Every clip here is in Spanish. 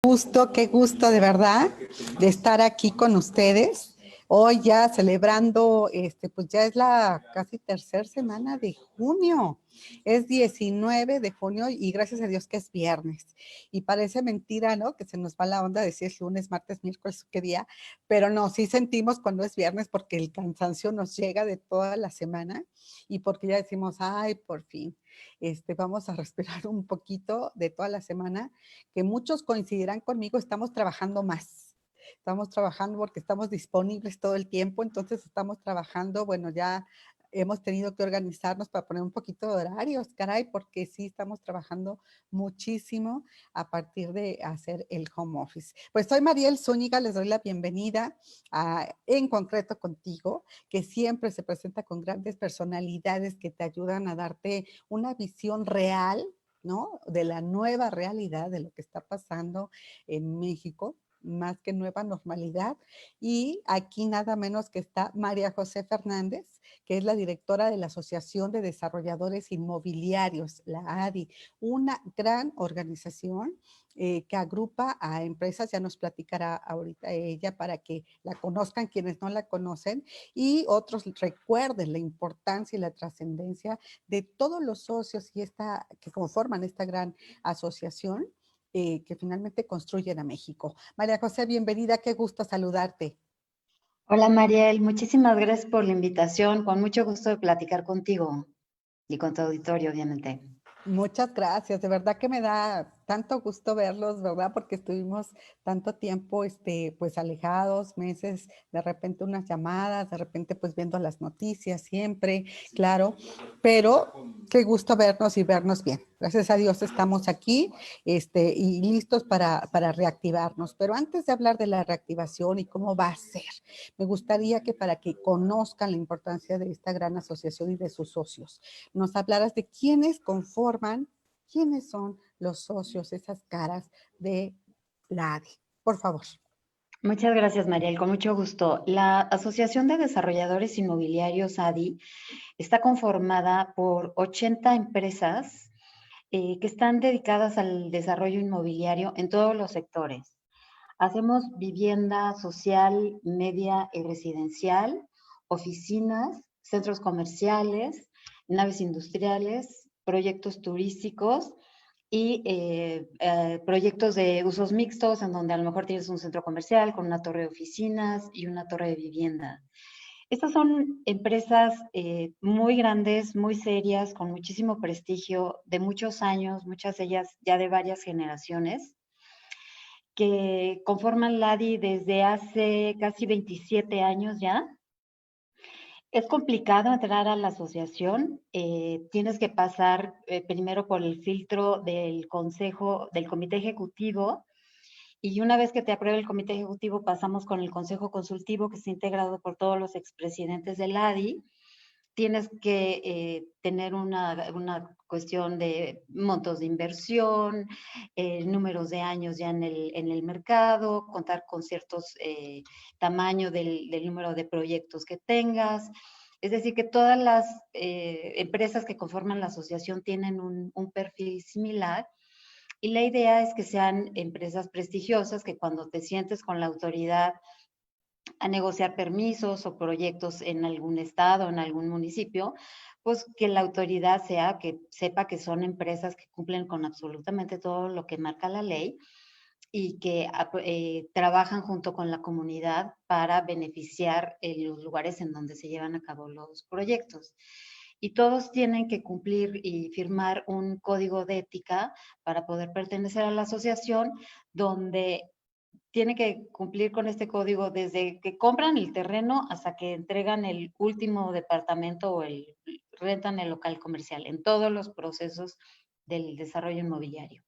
Qué gusto de verdad de estar aquí con ustedes. Hoy ya celebrando, pues ya es la casi tercera semana de junio. Es 19 de junio y gracias a Dios que es viernes. Y parece mentira, ¿no? Que se nos va la onda de si es lunes, martes, miércoles, qué día. Pero no, sí sentimos cuando es viernes porque el cansancio nos llega de toda la semana y porque ya decimos, ay, por fin, vamos a respirar un poquito de toda la semana que muchos coincidirán conmigo, estamos trabajando más. Estamos trabajando porque estamos disponibles todo el tiempo, entonces estamos trabajando, bueno, ya hemos tenido que organizarnos para poner un poquito de horarios, caray, porque sí estamos trabajando muchísimo a partir de hacer el home office. Pues soy Mariel Zúñiga, les doy la bienvenida en concreto contigo, que siempre se presenta con grandes personalidades que te ayudan a darte una visión real, ¿no? De la nueva realidad, de lo que está pasando en México, más que nueva normalidad. Y aquí nada menos que está María José Fernández, que es la directora de la Asociación de Desarrolladores Inmobiliarios, la ADI, una gran organización que agrupa a empresas, ya nos platicará ahorita ella para que la conozcan quienes no la conocen y otros recuerden la importancia y la trascendencia de todos los socios y que conforman esta gran asociación que finalmente construyen a México. María José, bienvenida, qué gusto saludarte. Hola Mariel, muchísimas gracias por la invitación. Con mucho gusto de platicar contigo y con tu auditorio, obviamente. Muchas gracias, de verdad que me da tanto gusto verlos, ¿verdad? Porque estuvimos tanto tiempo, pues alejados, meses, de repente unas llamadas, de repente pues viendo las noticias siempre, claro, pero qué gusto vernos y vernos bien. Gracias a Dios estamos aquí, y listos para reactivarnos. Pero antes de hablar de la reactivación y cómo va a ser, me gustaría que para que conozcan la importancia de esta gran asociación y de sus socios, nos hablaras de quiénes son los socios, esas caras de la ADI. Por favor. Muchas gracias Mariel, con mucho gusto. La Asociación de Desarrolladores Inmobiliarios ADI está conformada por 80 empresas que están dedicadas al desarrollo inmobiliario en todos los sectores. Hacemos vivienda social, media y residencial, oficinas, centros comerciales, naves industriales, proyectos turísticos y proyectos de usos mixtos en donde a lo mejor tienes un centro comercial con una torre de oficinas y una torre de vivienda. Estas son empresas muy grandes, muy serias, con muchísimo prestigio, de muchos años, muchas de ellas ya de varias generaciones, que conforman la ADI desde hace casi 27 años ya. Es complicado entrar a la asociación, tienes que pasar primero por el filtro del consejo, del comité ejecutivo, y una vez que te apruebe el comité ejecutivo pasamos con el consejo consultivo que está integrado por todos los expresidentes del ADI. Tienes que tener una cuestión de montos de inversión, números de años ya en el mercado, contar con ciertos tamaño del número de proyectos que tengas. Es decir, que todas las empresas que conforman la asociación tienen un perfil similar y la idea es que sean empresas prestigiosas que cuando te sientes con la autoridad a negociar permisos o proyectos en algún estado, en algún municipio, pues que la autoridad sea que sepa que son empresas que cumplen con absolutamente todo lo que marca la ley y que trabajan junto con la comunidad para beneficiar los lugares en donde se llevan a cabo los proyectos. Y todos tienen que cumplir y firmar un código de ética para poder pertenecer a la asociación, donde tiene que cumplir con este código desde que compran el terreno hasta que entregan el último departamento o rentan el local comercial, en todos los procesos del desarrollo inmobiliario.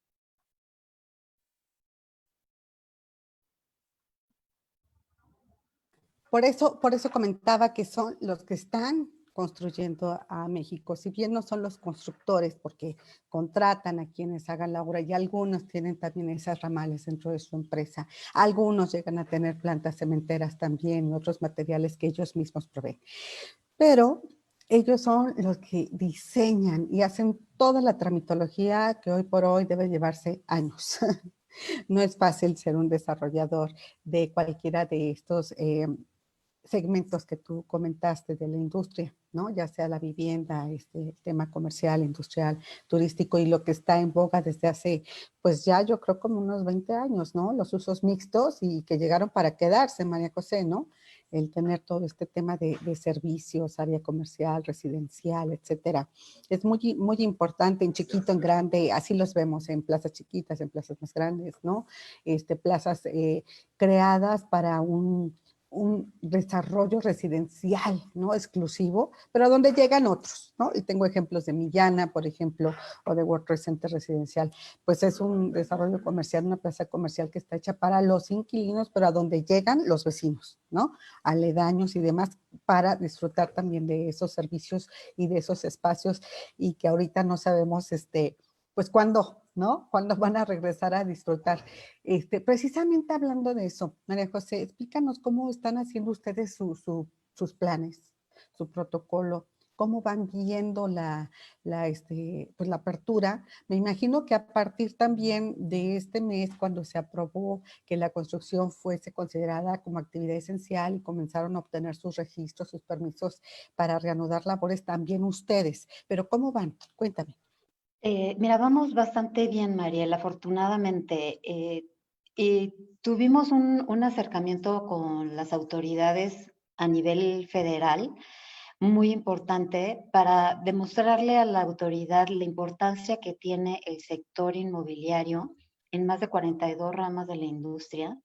Por eso comentaba que son los que están construyendo a México, si bien no son los constructores, porque contratan a quienes hagan la obra y algunos tienen también esas ramales dentro de su empresa. Algunos llegan a tener plantas cementeras también, otros materiales que ellos mismos proveen. Pero ellos son los que diseñan y hacen toda la tramitología que hoy por hoy debe llevarse años. No es fácil ser un desarrollador de cualquiera de estos segmentos que tú comentaste de la industria, ¿no? Ya sea la vivienda, este tema comercial, industrial, turístico y lo que está en boga desde hace, pues ya yo creo como unos 20 años, ¿no? Los usos mixtos y que llegaron para quedarse, María José, ¿no? El tener todo este tema de servicios, área comercial, residencial, etcétera. Es muy, muy importante en chiquito, en grande, así los vemos en plazas chiquitas, en plazas más grandes, ¿no? Plazas creadas para un desarrollo residencial, ¿no? Exclusivo, pero a donde llegan otros, ¿no? Y tengo ejemplos de Millana, por ejemplo, o de World Trade Center Residencial. Pues es un desarrollo comercial, una plaza comercial que está hecha para los inquilinos, pero a donde llegan los vecinos, ¿no? Aledaños y demás, para disfrutar también de esos servicios y de esos espacios y que ahorita no sabemos, pues cuándo, ¿no? Cuándo van a regresar a disfrutar. Precisamente hablando de eso, María José, explícanos cómo están haciendo ustedes sus planes, su protocolo, cómo van viendo pues la apertura. Me imagino que a partir también de este mes, cuando se aprobó que la construcción fuese considerada como actividad esencial y comenzaron a obtener sus registros, sus permisos para reanudar labores, también ustedes. Pero ¿cómo van? Cuéntame. Mira, vamos bastante bien, Mariel, afortunadamente. Y tuvimos un acercamiento con las autoridades a nivel federal muy importante para demostrarle a la autoridad la importancia que tiene el sector inmobiliario en más de 42 ramas de la industria,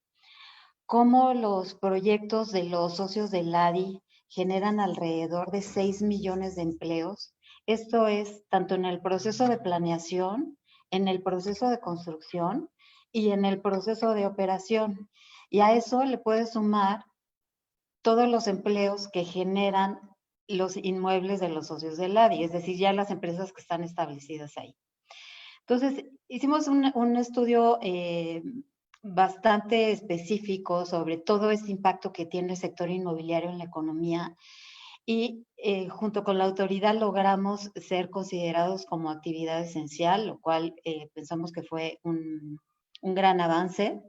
cómo los proyectos de los socios del ADI generan alrededor de 6 millones de empleos. Esto es tanto en el proceso de planeación, en el proceso de construcción y en el proceso de operación. Y a eso le puedes sumar todos los empleos que generan los inmuebles de los socios del ADI, es decir, ya las empresas que están establecidas ahí. Entonces, hicimos un estudio bastante específico sobre todo este impacto que tiene el sector inmobiliario en la economía y junto con la autoridad logramos ser considerados como actividad esencial, lo cual pensamos que fue un gran avance.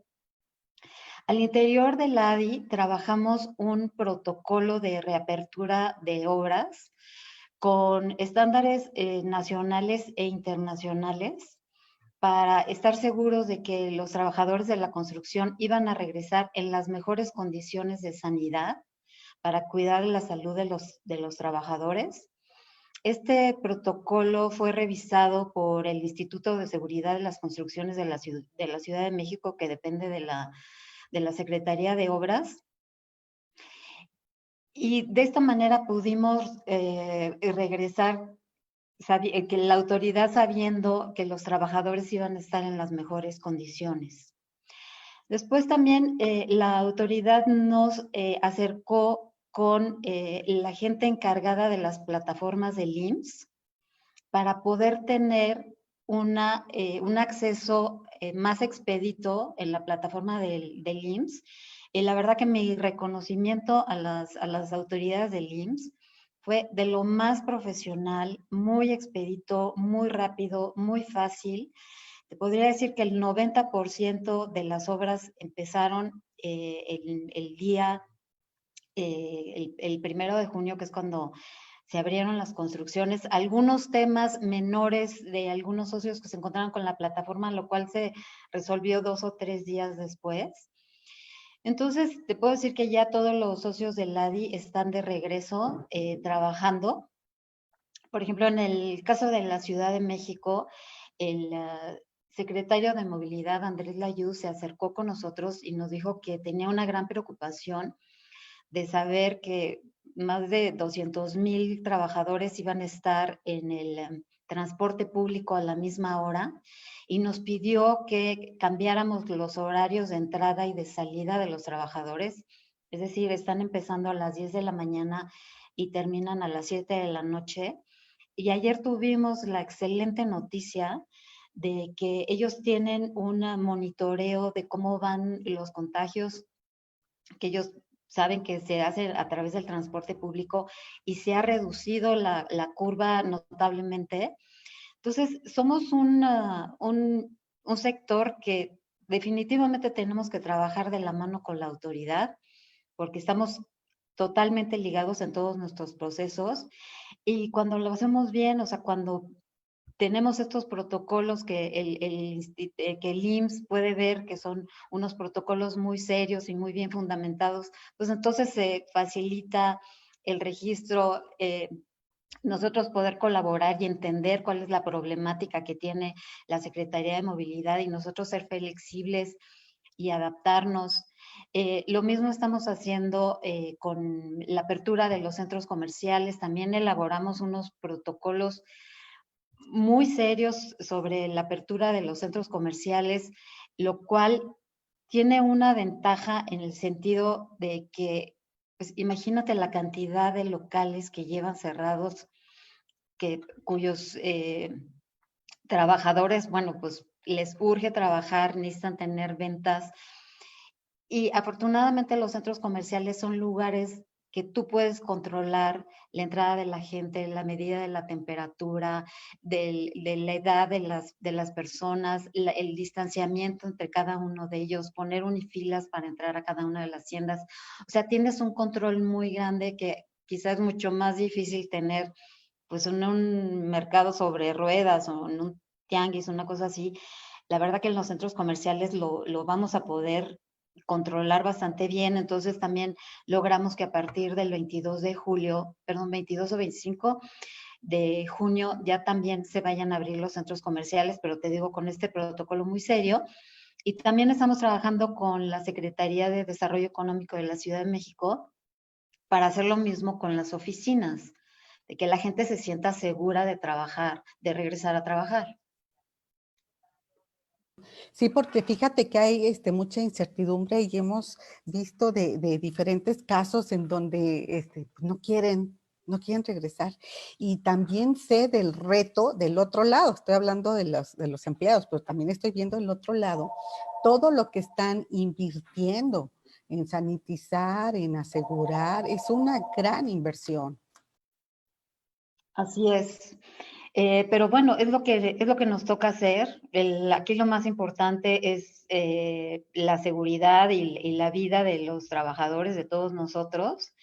Al interior del ADI trabajamos un protocolo de reapertura de obras con estándares nacionales e internacionales para estar seguros de que los trabajadores de la construcción iban a regresar en las mejores condiciones de sanidad para cuidar la salud de los trabajadores. Este protocolo fue revisado por el Instituto de Seguridad de las Construcciones de la Ciudad de México, que depende de la Secretaría de Obras. Y de esta manera pudimos regresar, que la autoridad sabiendo que los trabajadores iban a estar en las mejores condiciones. Después también la autoridad nos acercó con la gente encargada de las plataformas del IMSS para poder tener un acceso más expedito en la plataforma del IMSS. La verdad que mi reconocimiento a las autoridades del IMSS fue de lo más profesional, muy expedito, muy rápido, muy fácil. Te podría decir que el 90% de las obras empezaron el día, el 1 de junio, que es cuando se abrieron las construcciones. Algunos temas menores de algunos socios que se encontraron con la plataforma, lo cual se resolvió 2 o 3 días después. Entonces, te puedo decir que ya todos los socios del ADI están de regreso trabajando. Por ejemplo, en el caso de la Ciudad de México, el secretario de Movilidad, Andrés Layú, se acercó con nosotros y nos dijo que tenía una gran preocupación de saber que más de 200,000 trabajadores iban a estar en el transporte público a la misma hora y nos pidió que cambiáramos los horarios de entrada y de salida de los trabajadores. Es decir, están empezando a las 10 de la mañana y terminan a las 7 de la noche. Y ayer tuvimos la excelente noticia de que ellos tienen un monitoreo de cómo van los contagios, que ellos saben que se hace a través del transporte público y se ha reducido la curva notablemente. Entonces, somos un sector que definitivamente tenemos que trabajar de la mano con la autoridad, porque estamos totalmente ligados en todos nuestros procesos y cuando lo hacemos bien, o sea, cuando tenemos estos protocolos que que el IMSS puede ver que son unos protocolos muy serios y muy bien fundamentados, pues entonces se facilita el registro, nosotros poder colaborar y entender cuál es la problemática que tiene la Secretaría de Movilidad y nosotros ser flexibles y adaptarnos. Lo mismo estamos haciendo con la apertura de los centros comerciales. También elaboramos unos protocolos muy serios sobre la apertura de los centros comerciales, lo cual tiene una ventaja en el sentido de que, pues imagínate la cantidad de locales que llevan cerrados, cuyos trabajadores, bueno, pues les urge trabajar, necesitan tener ventas y afortunadamente los centros comerciales son lugares que tú puedes controlar la entrada de la gente, la medida de la temperatura, de la edad de las personas, el distanciamiento entre cada uno de ellos, poner unifilas para entrar a cada una de las tiendas. O sea, tienes un control muy grande que quizás es mucho más difícil tener pues en un mercado sobre ruedas o en un tianguis, una cosa así. La verdad que en los centros comerciales lo vamos a poder controlar bastante bien, entonces también logramos que a partir del 22 de julio, perdón, 22 o 25 de junio ya también se vayan a abrir los centros comerciales, pero te digo con este protocolo muy serio. Y también estamos trabajando con la Secretaría de Desarrollo Económico de la Ciudad de México para hacer lo mismo con las oficinas, de que la gente se sienta segura de trabajar, de regresar a trabajar. Sí, porque fíjate que hay mucha incertidumbre y hemos visto de diferentes casos en donde no quieren regresar. Y también sé del reto del otro lado, estoy hablando de los empleados, pero también estoy viendo el otro lado, todo lo que están invirtiendo en sanitizar, en asegurar, es una gran inversión. Así es. Pero bueno, es lo que nos toca hacer. Aquí lo más importante es la seguridad y la vida de los trabajadores, de todos nosotros.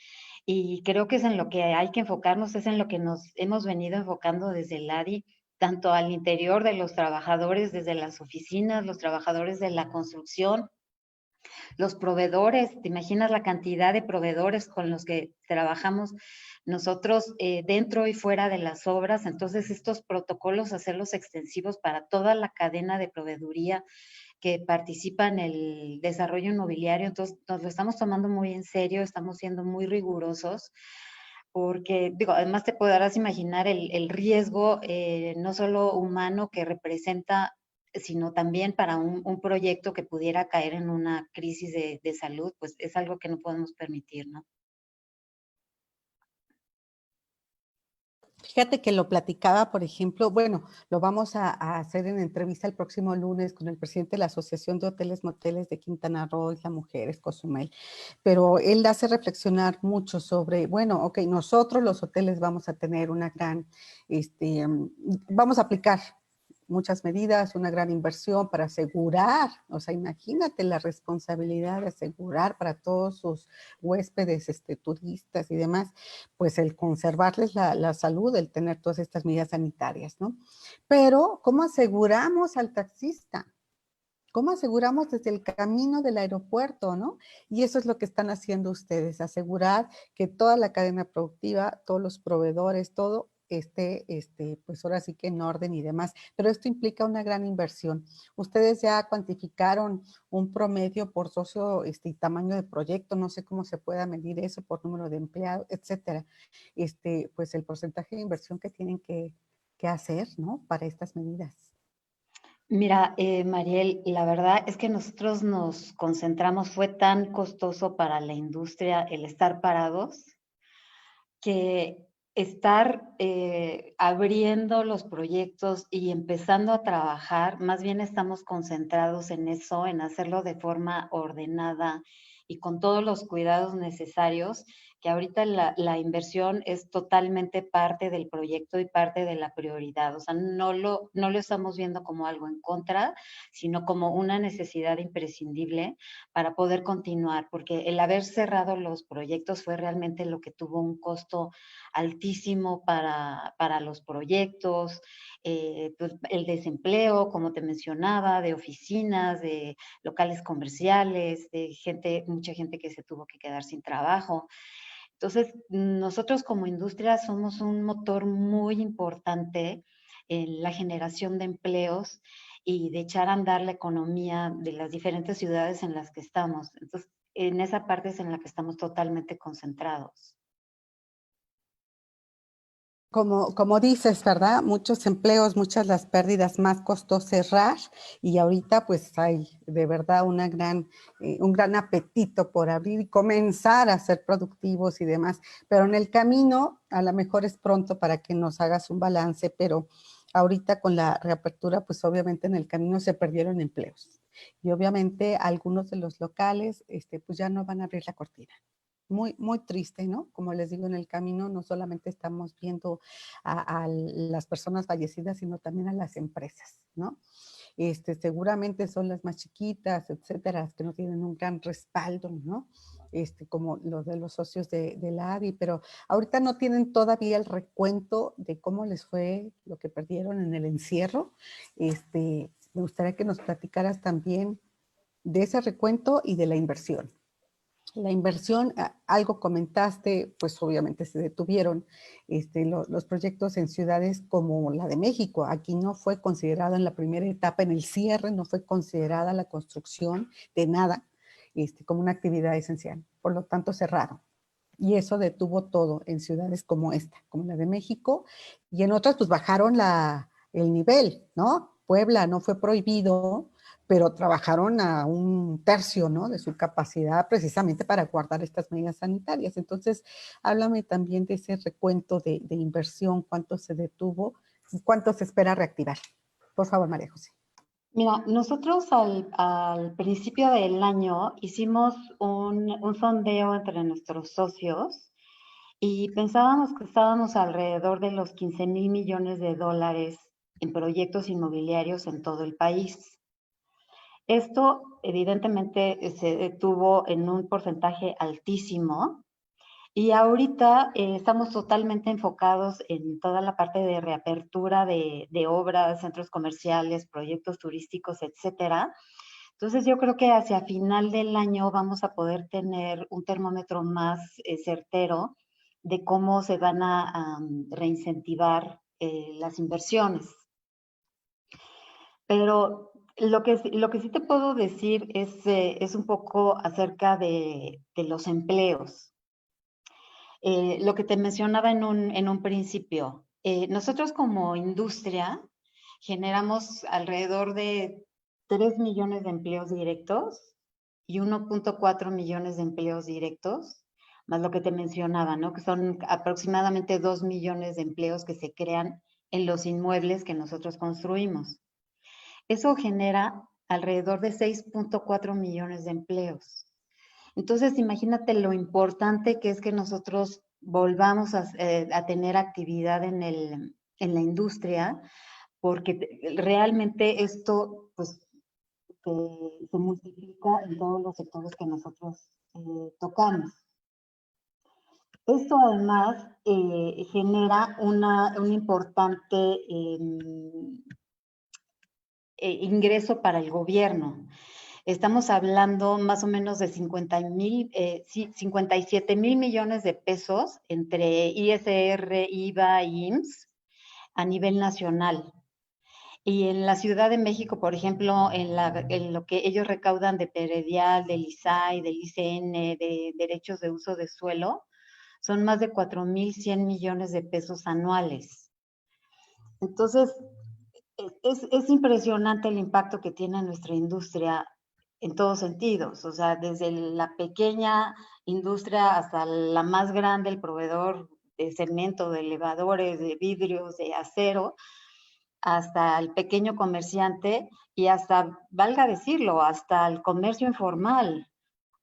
Y creo que es en lo que hay que enfocarnos, es en lo que nos hemos venido enfocando desde el ADI, tanto al interior de los trabajadores, desde las oficinas, los trabajadores de la construcción, los proveedores. ¿Te imaginas la cantidad de proveedores con los que trabajamos nosotros dentro y fuera de las obras? Entonces, estos protocolos, hacerlos extensivos para toda la cadena de proveeduría que participa en el desarrollo inmobiliario. Entonces, nos lo estamos tomando muy en serio, estamos siendo muy rigurosos porque, digo, además te podrás imaginar el riesgo, no solo humano que representa, sino también para un proyecto que pudiera caer en una crisis de salud, pues es algo que no podemos permitir, ¿no? Fíjate que lo platicaba, por ejemplo, bueno, lo vamos a hacer en entrevista el próximo lunes con el presidente de la Asociación de Hoteles Moteles de Quintana Roo, Isla Mujeres, Cozumel, pero él hace reflexionar mucho sobre, bueno, ok, nosotros los hoteles vamos a tener una gran, vamos a aplicar muchas medidas, una gran inversión para asegurar, o sea, imagínate la responsabilidad de asegurar para todos sus huéspedes, turistas y demás, pues el conservarles la salud, el tener todas estas medidas sanitarias, ¿no? Pero, ¿cómo aseguramos al taxista? ¿Cómo aseguramos desde el camino del aeropuerto, no? Y eso es lo que están haciendo ustedes, asegurar que toda la cadena productiva, todos los proveedores, todo esté, pues ahora sí que en orden y demás. Pero esto implica una gran inversión. Ustedes ya cuantificaron un promedio por socio, y tamaño de proyecto, no sé cómo se pueda medir eso por número de empleados, etcétera. Pues el porcentaje de inversión que tienen que hacer, ¿no? Para estas medidas. Mira, Mariel, la verdad es que nosotros nos concentramos, fue tan costoso para la industria el estar parados, que estar abriendo los proyectos y empezando a trabajar, más bien estamos concentrados en eso, en hacerlo de forma ordenada y con todos los cuidados necesarios, que ahorita la inversión es totalmente parte del proyecto y parte de la prioridad. O sea, no lo estamos viendo como algo en contra, sino como una necesidad imprescindible para poder continuar, porque el haber cerrado los proyectos fue realmente lo que tuvo un costo altísimo para los proyectos, pues el desempleo, como te mencionaba, de oficinas, de locales comerciales, de gente, mucha gente que se tuvo que quedar sin trabajo. Entonces, nosotros como industria somos un motor muy importante en la generación de empleos y de echar a andar la economía de las diferentes ciudades en las que estamos. Entonces, en esa parte es en la que estamos totalmente concentrados. Como dices, ¿verdad? Muchos empleos, muchas las pérdidas, más costó cerrar y ahorita pues hay de verdad un gran apetito por abrir y comenzar a ser productivos y demás. Pero en el camino, a lo mejor es pronto para que nos hagas un balance, pero ahorita con la reapertura, pues obviamente en el camino se perdieron empleos. Y obviamente algunos de los locales, pues ya no van a abrir la cortina. Muy, muy triste, ¿no? Como les digo, en el camino no solamente estamos viendo a las personas fallecidas, sino también a las empresas, ¿no? Seguramente son las más chiquitas, etcétera, que no tienen un gran respaldo, ¿no? Como los de los socios de la ADI, pero ahorita no tienen todavía el recuento de cómo les fue lo que perdieron en el encierro. Me gustaría que nos platicaras también de ese recuento y de la inversión. La inversión, algo comentaste, pues obviamente se detuvieron los proyectos en ciudades como la de México. Aquí no fue considerada en la primera etapa, en el cierre, no fue considerada la construcción de nada como una actividad esencial. Por lo tanto, cerraron. Y eso detuvo todo en ciudades como esta, como la de México, y en otras pues bajaron el nivel, ¿no? Puebla no fue prohibido, pero trabajaron a un tercio, ¿no? De su capacidad precisamente para guardar estas medidas sanitarias. Entonces, háblame también de ese recuento de inversión, cuánto se detuvo y cuánto se espera reactivar. Por favor, María José. Mira, nosotros al principio del año hicimos un sondeo entre nuestros socios y pensábamos que estábamos alrededor de los 15,000 millones de dólares en proyectos inmobiliarios en todo el país. Esto evidentemente se detuvo en un porcentaje altísimo y ahorita estamos totalmente enfocados en toda la parte de reapertura de obras, centros comerciales, proyectos turísticos, etcétera. Entonces yo creo que hacia final del año vamos a poder tener un termómetro más certero de cómo se van a reincentivar las inversiones. Pero lo que sí te puedo decir es un poco acerca de los empleos. Lo que te mencionaba en un principio, nosotros como industria generamos alrededor de 3 millones de empleos directos y 1,4 millones de empleos directos, más lo que te mencionaba, ¿no? Que son aproximadamente 2 millones de empleos que se crean en los inmuebles que nosotros construimos. Eso genera alrededor de 6,4 millones de empleos. Entonces, imagínate lo importante que es que nosotros volvamos a tener actividad en la industria, porque realmente esto pues, se multiplica en todos los sectores que nosotros tocamos. Esto además genera un importante ingreso para el gobierno. Estamos hablando más o menos de 57 mil millones de pesos entre ISR, IVA y IMSS a nivel nacional. Y en la Ciudad de México, por ejemplo, en lo que ellos recaudan de predial, del ISAI, del ICN, de derechos de uso de suelo, son más de 4,100 millones de pesos anuales. Entonces, es impresionante el impacto que tiene nuestra industria en todos sentidos, o sea, desde la pequeña industria hasta la más grande, el proveedor de cemento, de elevadores, de vidrios, de acero, hasta el pequeño comerciante y hasta, valga decirlo, hasta el comercio informal.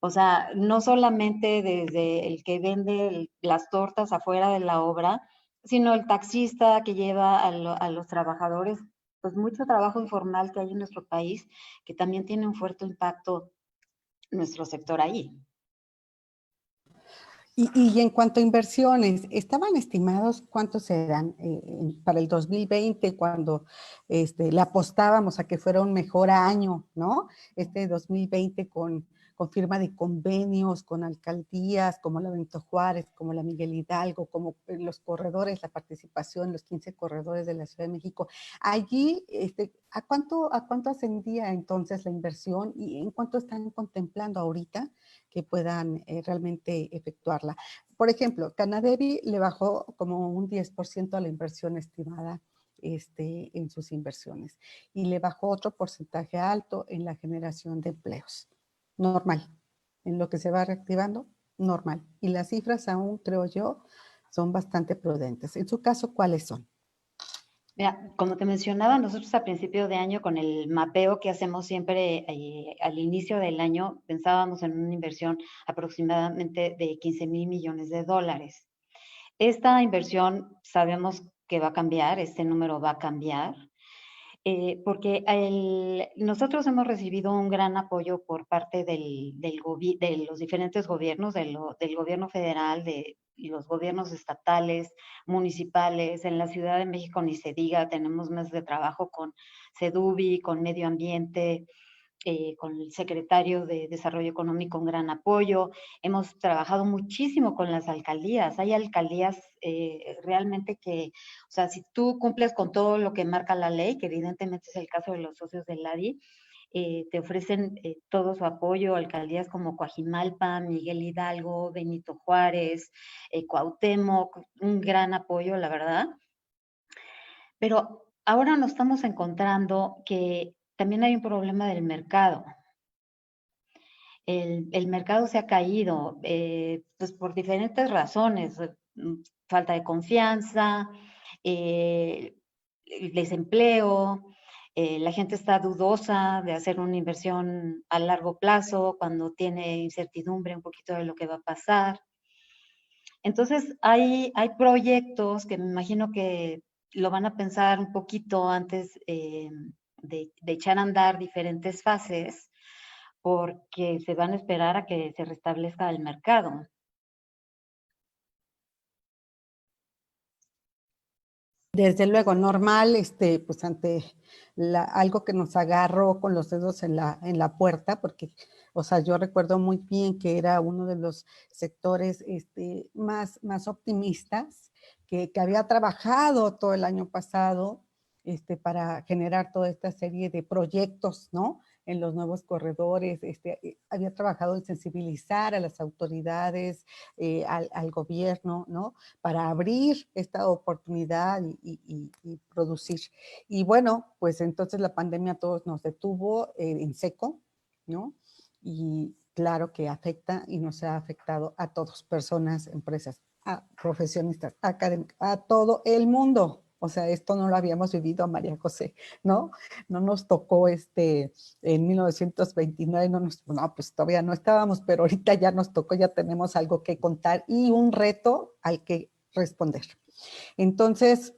O sea, no solamente desde el que vende las tortas afuera de la obra, sino el taxista que lleva a los trabajadores, pues mucho trabajo informal que hay en nuestro país, que también tiene un fuerte impacto en nuestro sector ahí. Y en cuanto a inversiones, ¿estaban estimados cuántos eran para el 2020 cuando le apostábamos a que fuera un mejor año, ¿no? Este 2020 con firma de convenios con alcaldías como la Benito Juárez, como la Miguel Hidalgo, como los corredores, la participación, los 15 corredores de la Ciudad de México. Allí, ¿a cuánto ascendía entonces la inversión y en cuánto están contemplando ahorita que puedan realmente efectuarla? Por ejemplo, Canadevi le bajó como un 10% a la inversión estimada en sus inversiones y le bajó otro porcentaje alto en la generación de empleos. Normal. En lo que se va reactivando, normal. Y las cifras aún, creo yo, son bastante prudentes. En su caso, ¿cuáles son? Mira, como te mencionaba, nosotros a principio de año, con el mapeo que hacemos siempre al inicio del año, pensábamos en una inversión aproximadamente de 15,000 millones de dólares. Esta inversión sabemos que va a cambiar, este número va a cambiar, porque nosotros hemos recibido un gran apoyo por parte de los diferentes gobiernos, del gobierno federal, de los gobiernos estatales, municipales. En la Ciudad de México ni se diga, tenemos meses de trabajo con SEDUBI, con Medio Ambiente, con el secretario de Desarrollo Económico, un gran apoyo. Hemos trabajado muchísimo con las alcaldías. Hay alcaldías realmente que, o sea, si tú cumples con todo lo que marca la ley, que evidentemente es el caso de los socios del ADI, te ofrecen todo su apoyo, alcaldías como Coajimalpa, Miguel Hidalgo, Benito Juárez, Cuauhtémoc, un gran apoyo, la verdad. Pero ahora nos estamos encontrando que también hay un problema del mercado. El mercado se ha caído, pues por diferentes razones, falta de confianza, eh, el desempleo, la gente está dudosa de hacer una inversión a largo plazo cuando tiene incertidumbre un poquito de lo que va a pasar. Entonces, hay proyectos que me imagino que lo van a pensar un poquito antes de echar a andar diferentes fases, porque se van a esperar a que se restablezca el mercado. Desde luego, normal, pues ante algo que nos agarró con los dedos en la puerta, porque, o sea, yo recuerdo muy bien que era uno de los sectores más optimistas, que había trabajado todo el año pasado para generar toda esta serie de proyectos, ¿no? En los nuevos corredores, había trabajado en sensibilizar a las autoridades, al gobierno, ¿no? Para abrir esta oportunidad y producir. Y bueno, pues entonces la pandemia a todos nos detuvo en seco, ¿no? Y claro que afecta y nos ha afectado a todos, personas, empresas, a profesionistas, académicos, a todo el mundo. O sea, esto no lo habíamos vivido, María José, ¿no? No nos tocó en 1929, no, pues todavía no estábamos, pero ahorita ya nos tocó, ya tenemos algo que contar y un reto al que responder. Entonces,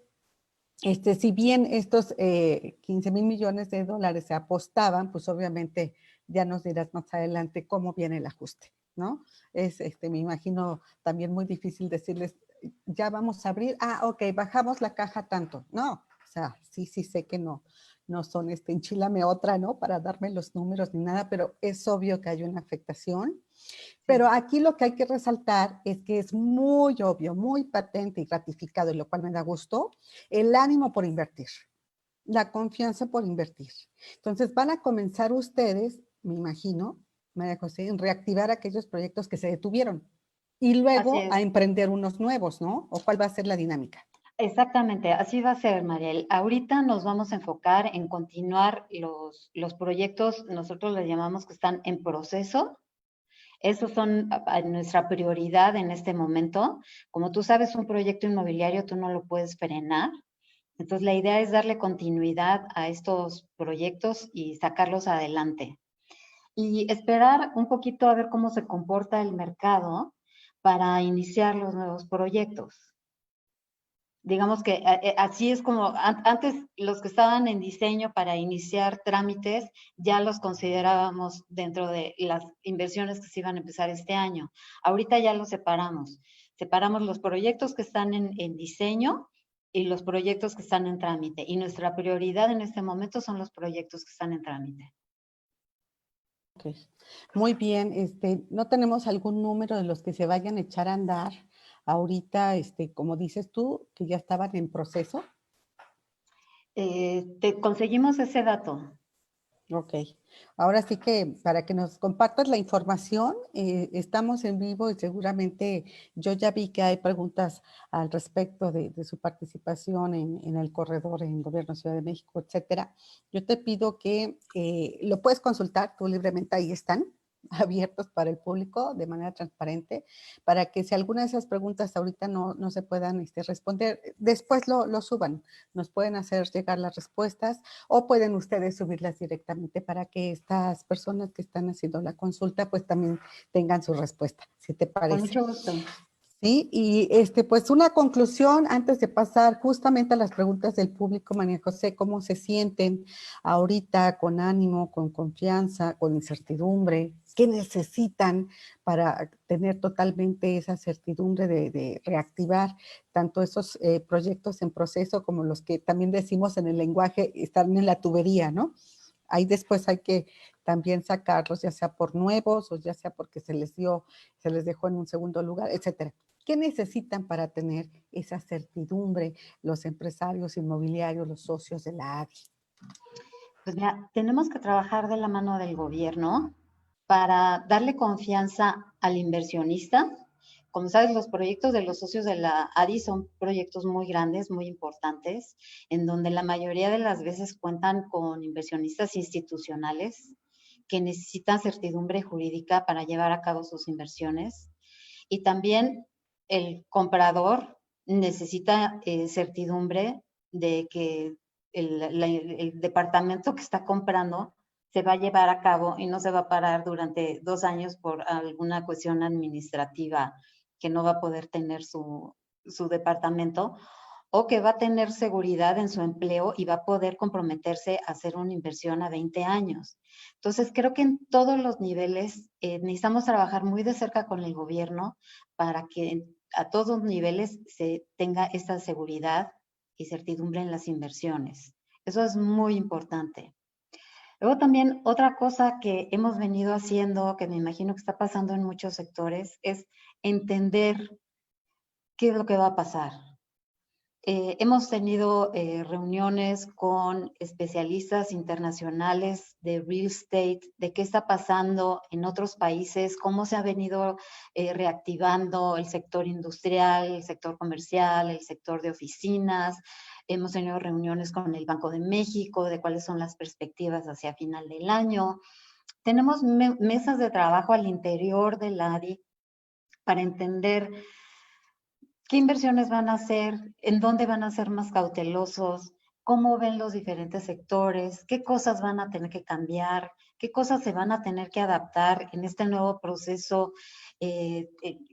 si bien estos 15,000 millones de dólares se apostaban, pues obviamente ya nos dirás más adelante cómo viene el ajuste, ¿no? Me imagino también muy difícil decirles, ya vamos a abrir, ok, bajamos la caja tanto. No, o sea, sí sé que no son enchilame otra, ¿no? Para darme los números ni nada, pero es obvio que hay una afectación. Pero aquí lo que hay que resaltar es que es muy obvio, muy patente y gratificado, y lo cual me da gusto, el ánimo por invertir, la confianza por invertir. Entonces van a comenzar ustedes, me imagino, María José, en reactivar aquellos proyectos que se detuvieron y Así luego a es. emprender unos nuevos, ¿no? ¿O cuál va a ser la dinámica? Exactamente, así va a ser, Mariel. Ahorita nos vamos a enfocar en continuar los proyectos, nosotros les llamamos que están en proceso. Esos son nuestra prioridad en este momento. Como tú sabes, un proyecto inmobiliario tú no lo puedes frenar. Entonces, la idea es darle continuidad a estos proyectos y sacarlos adelante. y esperar un poquito a ver cómo se comporta el mercado para iniciar los nuevos proyectos. Digamos que así es como antes los que estaban en diseño para iniciar trámites ya los considerábamos dentro de las inversiones que se iban a empezar este año. Ahorita ya los separamos. Separamos los proyectos que están en diseño y los proyectos que están en trámite. Y nuestra prioridad en este momento son los proyectos que están en trámite. Ok. Muy bien, ¿no tenemos algún número de los que se vayan a echar a andar ahorita, como dices tú, que ya estaban en proceso? Te conseguimos ese dato. Ok. Ahora sí que para que nos compartas la información, estamos en vivo y seguramente yo ya vi que hay preguntas al respecto de su participación en el corredor en Gobierno Ciudad de México, etcétera. Yo te pido que lo puedes consultar tú libremente, ahí están abiertos para el público de manera transparente, para que si alguna de esas preguntas ahorita no se puedan responder, después lo suban, nos pueden hacer llegar las respuestas o pueden ustedes subirlas directamente para que estas personas que están haciendo la consulta pues también tengan su respuesta, si te Con parece. mucho gusto. Sí, y pues una conclusión antes de pasar justamente a las preguntas del público, María José, ¿cómo se sienten ahorita con ánimo, con confianza, con incertidumbre? ¿Qué necesitan para tener totalmente esa certidumbre de reactivar tanto esos proyectos en proceso como los que también decimos en el lenguaje están en la tubería, ¿no? Ahí después hay que también sacarlos, ya sea por nuevos o ya sea porque se les dejó en un segundo lugar, etcétera. ¿Qué necesitan para tener esa certidumbre los empresarios inmobiliarios, los socios de la ADI? Pues mira, tenemos que trabajar de la mano del gobierno para darle confianza al inversionista. Como sabes, los proyectos de los socios de la ADI son proyectos muy grandes, muy importantes, en donde la mayoría de las veces cuentan con inversionistas institucionales que necesitan certidumbre jurídica para llevar a cabo sus inversiones. Y también el comprador necesita certidumbre de que el departamento que está comprando se va a llevar a cabo y no se va a parar durante 2 años por alguna cuestión administrativa que no va a poder tener su departamento, o que va a tener seguridad en su empleo y va a poder comprometerse a hacer una inversión a 20 años. Entonces, creo que en todos los niveles necesitamos trabajar muy de cerca con el gobierno para que a todos los niveles se tenga esta seguridad y certidumbre en las inversiones. Eso es muy importante. Luego también otra cosa que hemos venido haciendo, que me imagino que está pasando en muchos sectores, es entender qué es lo que va a pasar. Hemos tenido reuniones con especialistas internacionales de real estate, de qué está pasando en otros países, cómo se ha venido reactivando el sector industrial, el sector comercial, el sector de oficinas. Hemos tenido reuniones con el Banco de México de cuáles son las perspectivas hacia final del año. Tenemos mesas de trabajo al interior del ADI para entender qué inversiones van a hacer, en dónde van a ser más cautelosos, cómo ven los diferentes sectores, qué cosas van a tener que cambiar, qué cosas se van a tener que adaptar en este nuevo proceso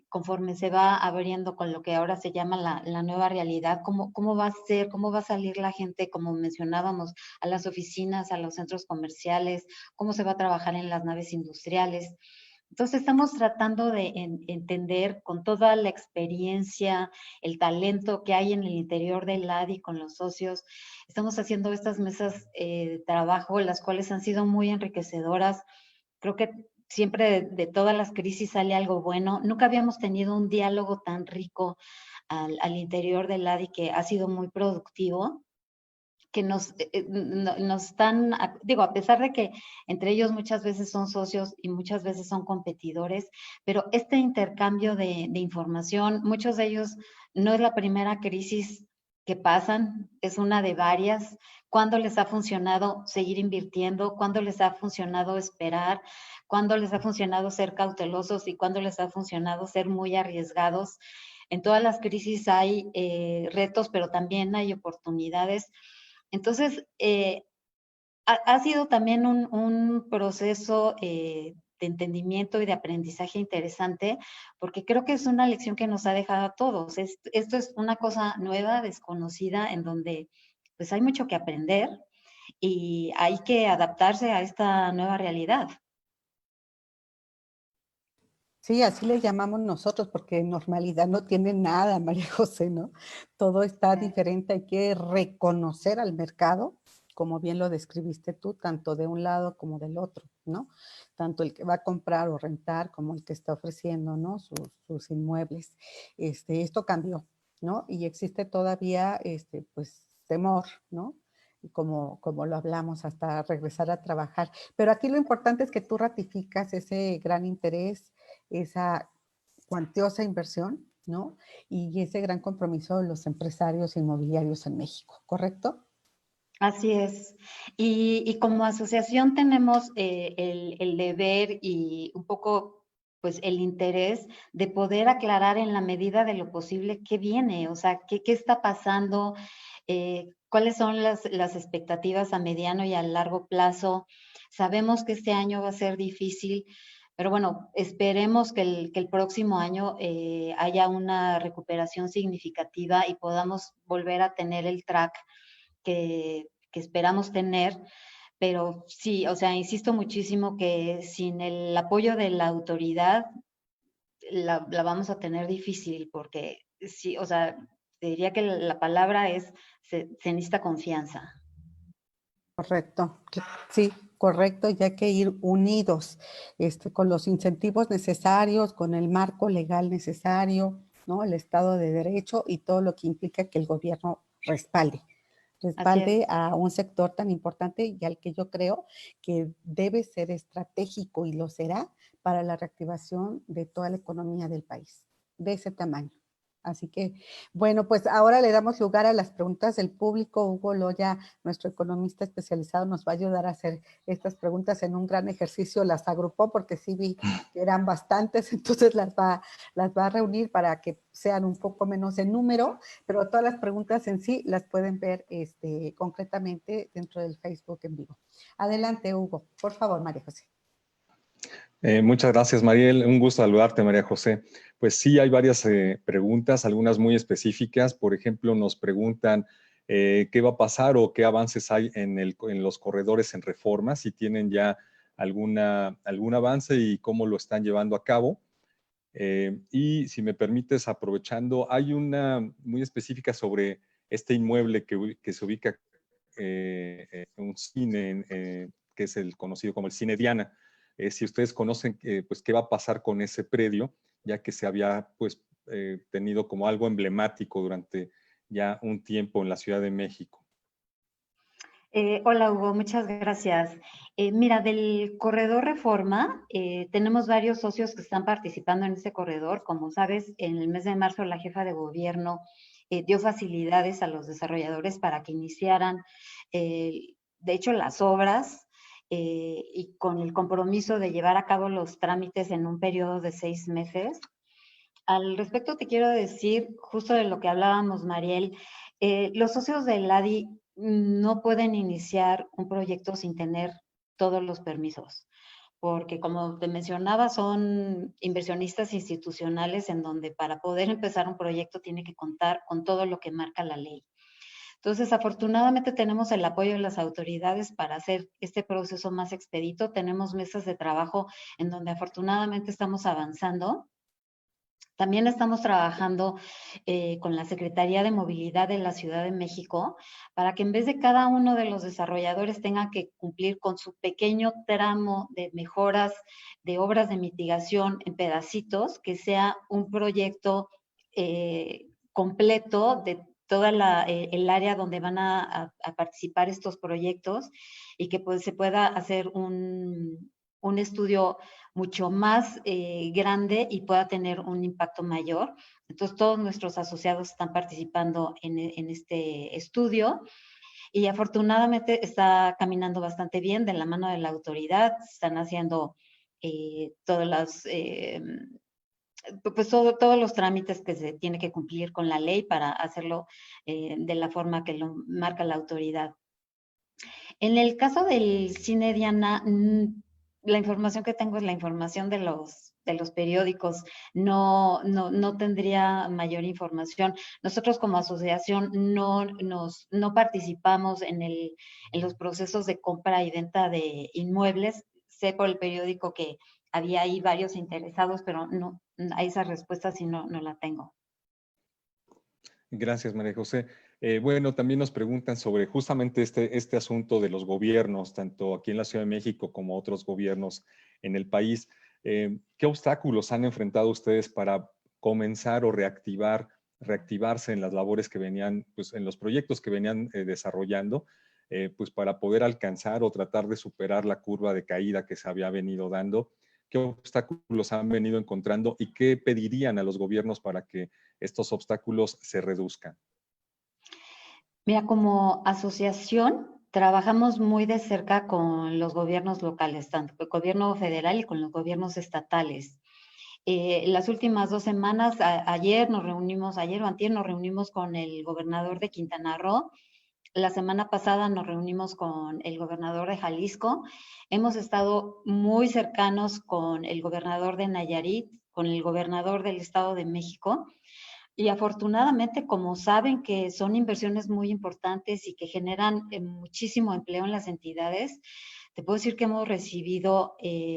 conforme se va abriendo con lo que ahora se llama la nueva realidad, cómo va a ser, cómo va a salir la gente, como mencionábamos, a las oficinas, a los centros comerciales, cómo se va a trabajar en las naves industriales. Entonces estamos tratando de entender con toda la experiencia, el talento que hay en el interior del ADI con los socios. Estamos haciendo estas mesas de trabajo, las cuales han sido muy enriquecedoras. Creo que siempre de todas las crisis sale algo bueno. Nunca habíamos tenido un diálogo tan rico al interior del ADI que ha sido muy productivo, que nos están, digo, a pesar de que entre ellos muchas veces son socios y muchas veces son competidores, pero este intercambio de información, muchos de ellos no es la primera crisis que pasan, es una de varias. ¿Cuándo les ha funcionado seguir invirtiendo? ¿Cuándo les ha funcionado esperar? ¿Cuándo les ha funcionado ser cautelosos? ¿Y cuándo les ha funcionado ser muy arriesgados? En todas las crisis hay retos, pero también hay oportunidades. Entonces, ha sido también un proceso de entendimiento y de aprendizaje interesante, porque creo que es una lección que nos ha dejado a todos. Esto es una cosa nueva, desconocida, en donde pues hay mucho que aprender y hay que adaptarse a esta nueva realidad. Sí, así le llamamos nosotros, porque normalidad no tiene nada, María José, ¿no? Todo está diferente, hay que reconocer al mercado, como bien lo describiste tú, tanto de un lado como del otro, ¿no? Tanto el que va a comprar o rentar como el que está ofreciendo, ¿no? Sus inmuebles. Esto cambió, ¿no? Y existe todavía, pues, temor, ¿no? Como lo hablamos, hasta regresar a trabajar. Pero aquí lo importante es que tú ratificas ese gran interés, esa cuantiosa inversión, ¿no? Y ese gran compromiso de los empresarios inmobiliarios en México, ¿correcto? Así es. Y como asociación tenemos el deber y un poco, pues, el interés de poder aclarar en la medida de lo posible qué viene, o sea, qué está pasando, cuáles son las expectativas a mediano y a largo plazo. Sabemos que este año va a ser difícil, pero bueno, esperemos que el próximo año haya una recuperación significativa y podamos volver a tener el track que esperamos tener, pero sí, o sea, insisto muchísimo que sin el apoyo de la autoridad la vamos a tener difícil, porque sí, o sea, te diría que la palabra es, se necesita confianza. Correcto, sí, correcto, ya que ir unidos, con los incentivos necesarios, con el marco legal necesario, ¿no? El Estado de Derecho y todo lo que implica que el gobierno respalde. Así es. Respalde a un sector tan importante y al que yo creo que debe ser estratégico y lo será para la reactivación de toda la economía del país, de ese tamaño. Así que, bueno, pues ahora le damos lugar a las preguntas del público. Hugo Loya, nuestro economista especializado, nos va a ayudar a hacer estas preguntas en un gran ejercicio. Las agrupó porque sí vi que eran bastantes, entonces las va a reunir para que sean un poco menos en número, pero todas las preguntas en sí las pueden ver concretamente dentro del Facebook en vivo. Adelante, Hugo. Por favor, María José. Muchas gracias, Mariel. Un gusto saludarte, María José. Pues sí, hay varias preguntas, algunas muy específicas. Por ejemplo, nos preguntan qué va a pasar o qué avances hay en los corredores en reforma, si tienen ya algún avance y cómo lo están llevando a cabo. Y si me permites, aprovechando, hay una muy específica sobre este inmueble que se ubica en un cine, que es el conocido como el Cine Diana. Si ustedes conocen, pues, qué va a pasar con ese predio, ya que se había, pues, tenido como algo emblemático durante ya un tiempo en la Ciudad de México. Hola Hugo, muchas gracias. Mira, del corredor Reforma, tenemos varios socios que están participando en ese corredor. Como sabes, en el mes de marzo la jefa de gobierno dio facilidades a los desarrolladores para que iniciaran, de hecho, las obras y con el compromiso de llevar a cabo los trámites en un periodo de 6 meses. Al respecto te quiero decir, justo de lo que hablábamos, Mariel, los socios del ADI no pueden iniciar un proyecto sin tener todos los permisos, porque como te mencionaba, son inversionistas institucionales en donde para poder empezar un proyecto tiene que contar con todo lo que marca la ley. Entonces, afortunadamente tenemos el apoyo de las autoridades para hacer este proceso más expedito. Tenemos mesas de trabajo en donde afortunadamente estamos avanzando. También estamos trabajando con la Secretaría de Movilidad de la Ciudad de México para que en vez de cada uno de los desarrolladores tenga que cumplir con su pequeño tramo de mejoras, de obras de mitigación en pedacitos, que sea un proyecto completo de toda el área donde van a participar estos proyectos y que pues se pueda hacer un estudio mucho más grande y pueda tener un impacto mayor. Entonces, todos nuestros asociados están participando en este estudio y afortunadamente está caminando bastante bien de la mano de la autoridad. Están haciendo todas las... pues todos los trámites que se tiene que cumplir con la ley para hacerlo de la forma que lo marca la autoridad. En el caso del cine, Diana, la información que tengo es la información de los periódicos. No tendría mayor información. Nosotros como asociación no participamos en los procesos de compra y venta de inmuebles. Sé por el periódico que había ahí varios interesados, pero no, a esa respuesta sí no la tengo. Gracias, María José. Bueno, también nos preguntan sobre justamente este asunto de los gobiernos, tanto aquí en la Ciudad de México como otros gobiernos en el país. ¿Qué obstáculos han enfrentado ustedes para comenzar o reactivarse en las labores que venían, pues en los proyectos que venían desarrollando, pues para poder alcanzar o tratar de superar la curva de caída que se había venido dando? ¿Qué obstáculos han venido encontrando y qué pedirían a los gobiernos para que estos obstáculos se reduzcan? Mira, como asociación trabajamos muy de cerca con los gobiernos locales, tanto con el gobierno federal y con los gobiernos estatales. Las últimas 2 semanas, ayer o antier nos reunimos con el gobernador de Quintana Roo. La semana pasada nos reunimos con el gobernador de Jalisco. Hemos estado muy cercanos con el gobernador de Nayarit, con el gobernador del Estado de México. Y afortunadamente, como saben que son inversiones muy importantes y que generan muchísimo empleo en las entidades, te puedo decir que hemos recibido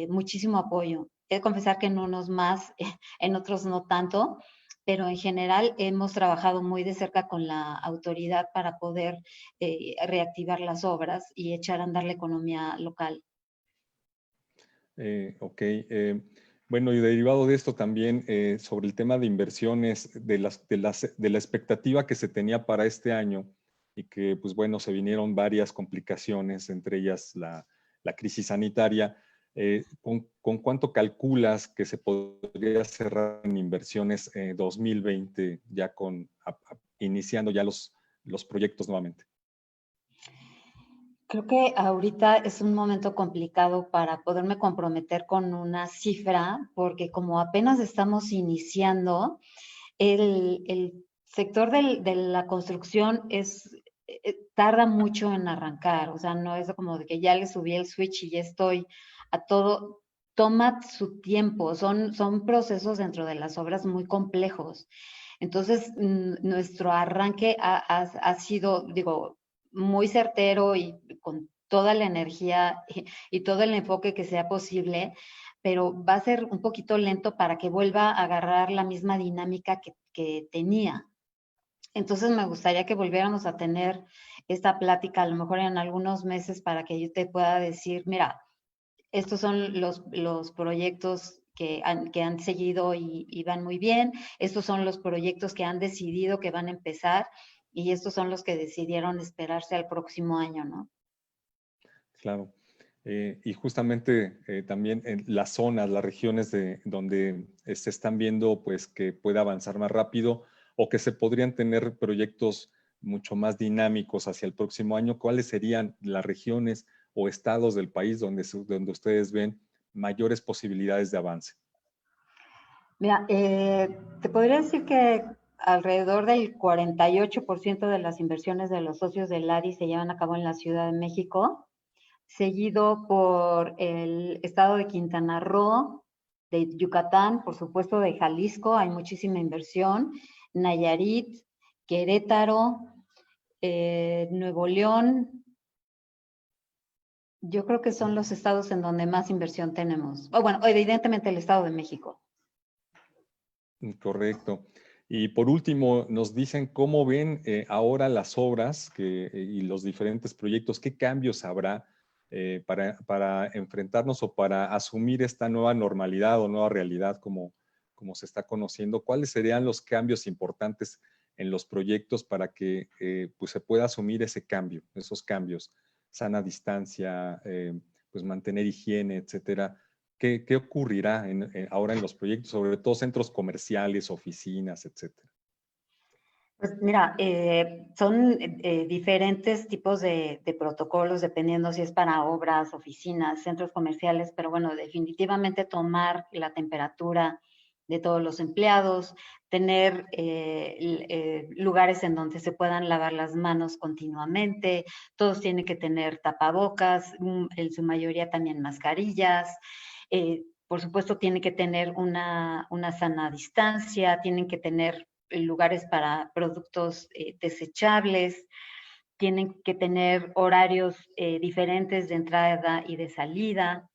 muchísimo apoyo. He de confesar que en unos más, en otros no tanto, pero en general hemos trabajado muy de cerca con la autoridad para poder reactivar las obras y echar a andar la economía local. Ok. Bueno, y derivado de esto también, sobre el tema de inversiones, de la expectativa que se tenía para este año y que, pues bueno, se vinieron varias complicaciones, entre ellas la crisis sanitaria. ¿Con cuánto calculas que se podría cerrar en inversiones 2020, ya iniciando ya los proyectos nuevamente? Creo que ahorita es un momento complicado para poderme comprometer con una cifra, porque como apenas estamos iniciando, el sector de la construcción tarda mucho en arrancar, o sea, no es como de que ya le subí el switch y ya estoy a todo, toma su tiempo, son procesos dentro de las obras muy complejos. Entonces, nuestro arranque ha sido, digo, muy certero y con toda la energía y todo el enfoque que sea posible, pero va a ser un poquito lento para que vuelva a agarrar la misma dinámica que tenía. Entonces me gustaría que volviéramos a tener esta plática a lo mejor en algunos meses para que yo te pueda decir, mira, estos son los proyectos que han seguido y van muy bien, estos son los proyectos que han decidido que van a empezar y estos son los que decidieron esperarse al próximo año, ¿no? Claro. Y justamente también en las zonas, las regiones donde se están viendo pues que puede avanzar más rápido o que se podrían tener proyectos mucho más dinámicos hacia el próximo año, ¿cuáles serían las regiones o estados del país donde ustedes ven mayores posibilidades de avance? Mira, te podría decir que alrededor del 48% de las inversiones de los socios del ADI se llevan a cabo en la Ciudad de México, seguido por el estado de Quintana Roo, de Yucatán, por supuesto de Jalisco, hay muchísima inversión, Nayarit, Querétaro, Nuevo León. Yo creo que son los estados en donde más inversión tenemos. O bueno, evidentemente el Estado de México. Correcto. Y por último, nos dicen cómo ven ahora las obras y los diferentes proyectos, qué cambios habrá para enfrentarnos o para asumir esta nueva normalidad o nueva realidad como se está conociendo. ¿Cuáles serían los cambios importantes en los proyectos para que pues se pueda asumir ese cambio, esos cambios? Sana distancia, pues mantener higiene, etcétera. ¿Qué ocurrirá ahora en los proyectos, sobre todo centros comerciales, oficinas, etcétera? Pues mira, son diferentes tipos de protocolos dependiendo si es para obras, oficinas, centros comerciales, pero bueno, definitivamente tomar la temperatura de todos los empleados, tener lugares en donde se puedan lavar las manos continuamente, todos tienen que tener tapabocas, en su mayoría también mascarillas, por supuesto tienen que tener una sana distancia, tienen que tener lugares para productos desechables, tienen que tener horarios diferentes de entrada y de salida.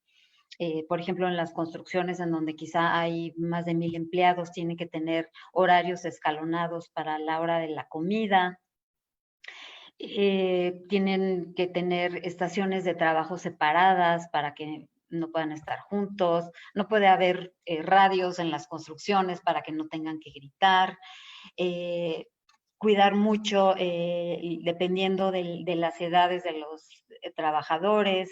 Por ejemplo, en las construcciones en donde quizá hay más de 1000 empleados, tienen que tener horarios escalonados para la hora de la comida. Tienen que tener estaciones de trabajo separadas para que no puedan estar juntos. No puede haber radios en las construcciones para que no tengan que gritar. Cuidar mucho, dependiendo de las edades de los trabajadores,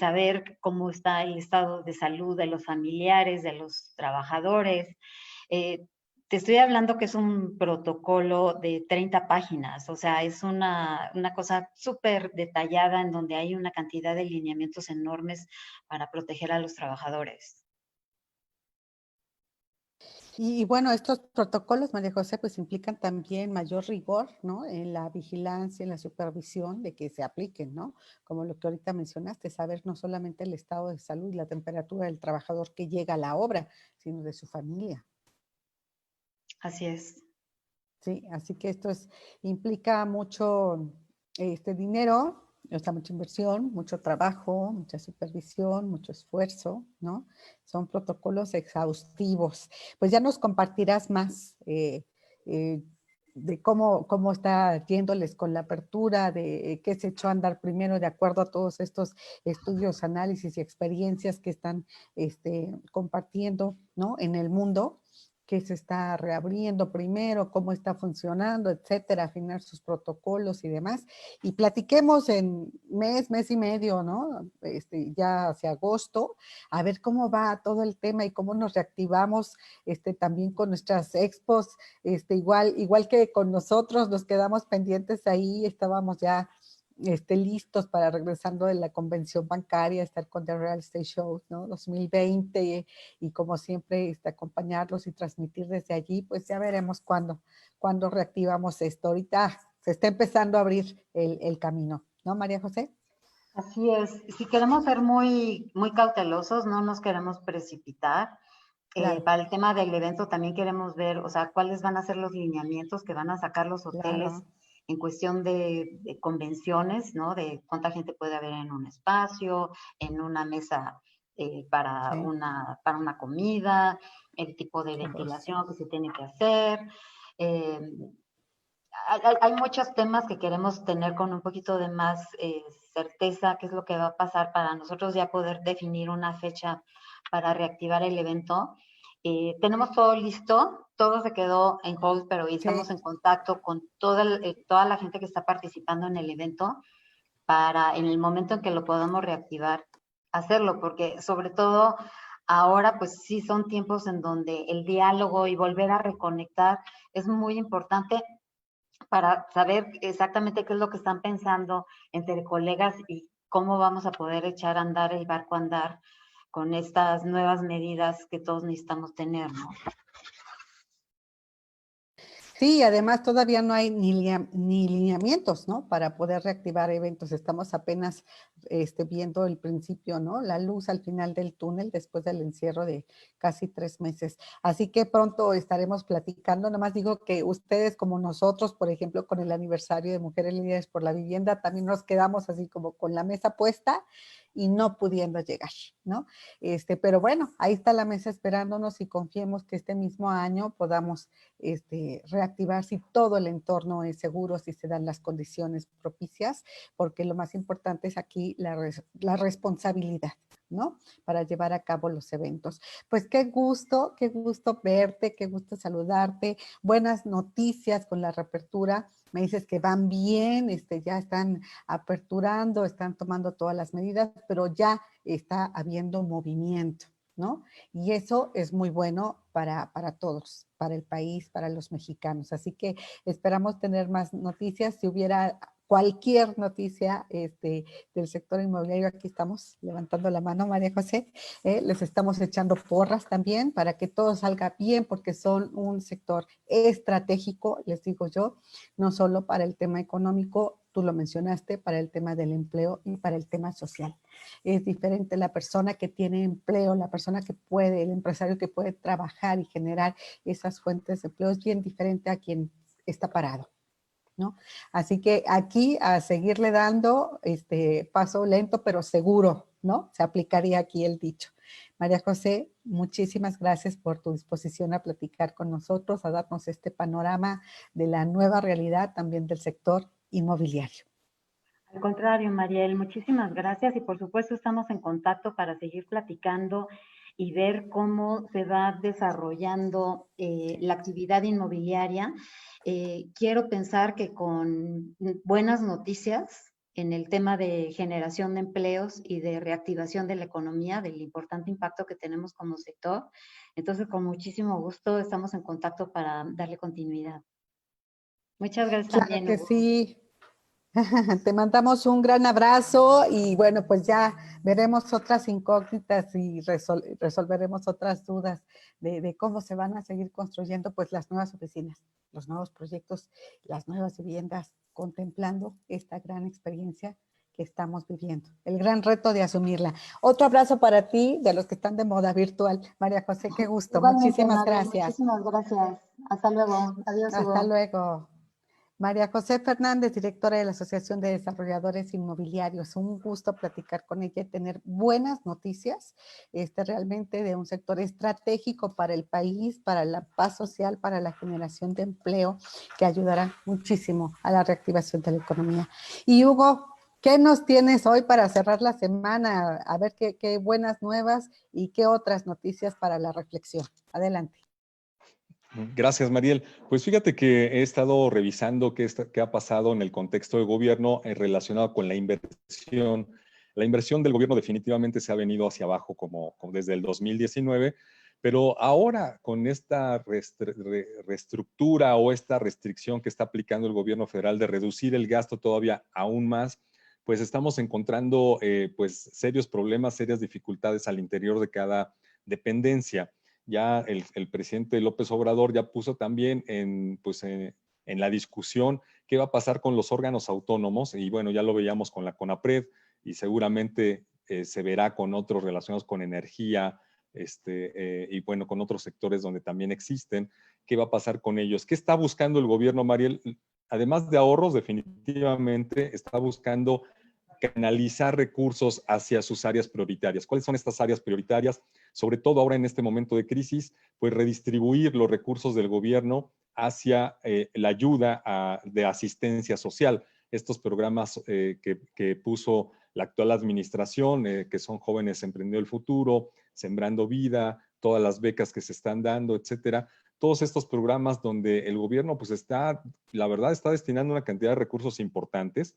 saber cómo está el estado de salud de los familiares, de los trabajadores. Te estoy hablando que es un protocolo de 30 páginas, o sea, es una cosa súper detallada en donde hay una cantidad de lineamientos enormes para proteger a los trabajadores. Y bueno, estos protocolos, María José, pues implican también mayor rigor, ¿no? En la vigilancia, en la supervisión de que se apliquen, ¿no? Como lo que ahorita mencionaste, saber no solamente el estado de salud y la temperatura del trabajador que llega a la obra, sino de su familia. Así es. Sí, así que implica mucho dinero, o sea, mucha inversión, mucho trabajo, mucha supervisión, mucho esfuerzo, ¿no? Son protocolos exhaustivos. Pues ya nos compartirás más de cómo está yéndoles con la apertura, de qué se echó a andar primero de acuerdo a todos estos estudios, análisis y experiencias que están compartiendo, ¿no? En el mundo, que se está reabriendo primero, cómo está funcionando, etcétera, afinar sus protocolos y demás. Y platiquemos en mes y medio, ¿no? Ya hacia agosto, a ver cómo va todo el tema y cómo nos reactivamos también con nuestras expos, igual que con nosotros, nos quedamos pendientes ahí, estábamos ya listos para regresando de la convención bancaria, estar con The Real Estate Show, ¿no? 2020 y como siempre acompañarlos y transmitir desde allí, pues ya veremos cuándo reactivamos esto. Ahorita se está empezando a abrir el camino, ¿no, María José? Así es. Si queremos ser muy cautelosos, no nos queremos precipitar. Claro, Para el tema del evento también queremos ver, o sea, cuáles van a ser los lineamientos que van a sacar los hoteles claro. en cuestión de convenciones, ¿no? De cuánta gente puede haber en un espacio, en una mesa Sí, para una comida, el tipo de claro. ventilación que se tiene que hacer. Eh, hay muchos temas que queremos tener con un poquito de más certeza, qué es lo que va a pasar para nosotros ya poder definir una fecha para reactivar el evento. Tenemos todo listo, todo se quedó en hold, pero hoy estamos Sí. en contacto con toda la gente que está participando en el evento para en el momento en que lo podamos reactivar, hacerlo, porque sobre todo ahora pues sí son tiempos en donde el diálogo y volver a reconectar es muy importante para saber exactamente qué es lo que están pensando entre colegas y cómo vamos a poder echar a andar el barco a andar con estas nuevas medidas que todos necesitamos tener, ¿no? Sí, además todavía no hay ni lineamientos, ¿no? Para poder reactivar eventos. Estamos apenas viendo el principio, ¿no? La luz al final del túnel después del encierro de casi 3 meses. Así que pronto estaremos platicando. Nomás digo que ustedes como nosotros, por ejemplo, con el aniversario de Mujeres Líderes por la Vivienda, también nos quedamos así como con la mesa puesta y no pudiendo llegar, ¿no? Pero bueno, ahí está la mesa esperándonos y confiemos que este mismo año podamos reactivar si todo el entorno es seguro, si se dan las condiciones propicias, porque lo más importante es aquí la responsabilidad, ¿no? Para llevar a cabo los eventos. Pues qué gusto verte, qué gusto saludarte. Buenas noticias con la reapertura. Me dices que van bien, ya están aperturando, están tomando todas las medidas, pero ya está habiendo movimiento, ¿no? Y eso es muy bueno para todos, para el país, para los mexicanos. Así que esperamos tener más noticias. Si hubiera cualquier noticia del sector inmobiliario, aquí estamos levantando la mano, María José, les estamos echando porras también para que todo salga bien, porque son un sector estratégico, les digo yo, no solo para el tema económico, tú lo mencionaste, para el tema del empleo y para el tema social. Es diferente la persona que tiene empleo, la persona que puede, el empresario que puede trabajar y generar esas fuentes de empleo, es bien diferente a quien está parado, ¿no? Así que aquí a seguirle dando paso lento pero seguro, ¿no? Se aplicaría aquí el dicho. María José, muchísimas gracias por tu disposición a platicar con nosotros, a darnos este panorama de la nueva realidad también del sector inmobiliario. Al contrario, Mariel, muchísimas gracias y por supuesto estamos en contacto para seguir platicando y ver cómo se va desarrollando la actividad inmobiliaria. Quiero pensar que con buenas noticias en el tema de generación de empleos y de reactivación de la economía, del importante impacto que tenemos como sector. Entonces, con muchísimo gusto estamos en contacto para darle continuidad. Muchas gracias Claro también, que Hugo. sí. Te mandamos un gran abrazo y bueno, pues ya veremos otras incógnitas y resolveremos otras dudas de cómo se van a seguir construyendo pues las nuevas oficinas, los nuevos proyectos, las nuevas viviendas, contemplando esta gran experiencia que estamos viviendo, el gran reto de asumirla. Otro abrazo para ti, de los que están de moda virtual. María José, qué gusto. Igualmente, Muchísimas Mariel, gracias. muchísimas gracias. Hasta luego. Adiós, Hasta Hugo. luego. María José Fernández, directora de la Asociación de Desarrolladores Inmobiliarios. Un gusto platicar con ella y tener buenas noticias realmente de un sector estratégico para el país, para la paz social, para la generación de empleo, que ayudará muchísimo a la reactivación de la economía. Y Hugo, ¿qué nos tienes hoy para cerrar la semana? A ver qué buenas nuevas y qué otras noticias para la reflexión. Adelante. Gracias, Mariel. Pues fíjate que he estado revisando qué ha pasado en el contexto de gobierno relacionado con la inversión. La inversión del gobierno definitivamente se ha venido hacia abajo como desde el 2019, pero ahora con esta reestructura o esta restricción que está aplicando el gobierno federal de reducir el gasto todavía aún más, pues estamos encontrando pues serios problemas, serias dificultades al interior de cada dependencia. Ya el presidente López Obrador ya puso también en la discusión qué va a pasar con los órganos autónomos, y bueno, ya lo veíamos con la CONAPRED y seguramente se verá con otros relacionados con energía y bueno, con otros sectores donde también existen, qué va a pasar con ellos. ¿Qué está buscando el gobierno, Mariel? Además de ahorros, definitivamente está buscando canalizar recursos hacia sus áreas prioritarias. ¿Cuáles son estas áreas prioritarias? Sobre todo ahora en este momento de crisis, pues redistribuir los recursos del gobierno hacia la ayuda de asistencia social. Estos programas que puso la actual administración, que son Jóvenes Emprendiendo el Futuro, Sembrando Vida, todas las becas que se están dando, etcétera. Todos estos programas donde el gobierno pues la verdad está destinando una cantidad de recursos importantes,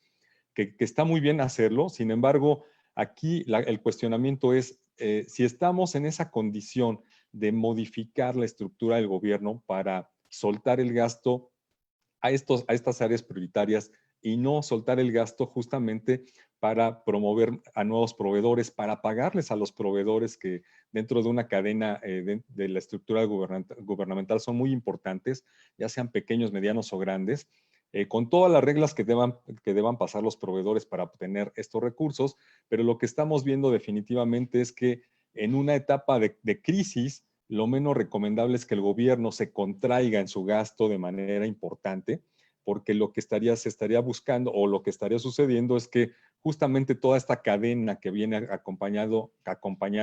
que está muy bien hacerlo. Sin embargo, aquí el cuestionamiento es si estamos en esa condición de modificar la estructura del gobierno para soltar el gasto a estas áreas prioritarias y no soltar el gasto justamente para promover a nuevos proveedores, para pagarles a los proveedores que dentro de una cadena de la estructura gubernamental son muy importantes, ya sean pequeños, medianos o grandes, con todas las reglas que deban pasar los proveedores para obtener estos recursos, pero lo que estamos viendo definitivamente es que en una etapa de crisis, lo menos recomendable es que el gobierno se contraiga en su gasto de manera importante, porque lo que se estaría buscando o lo que estaría sucediendo es que justamente toda esta cadena que viene acompañando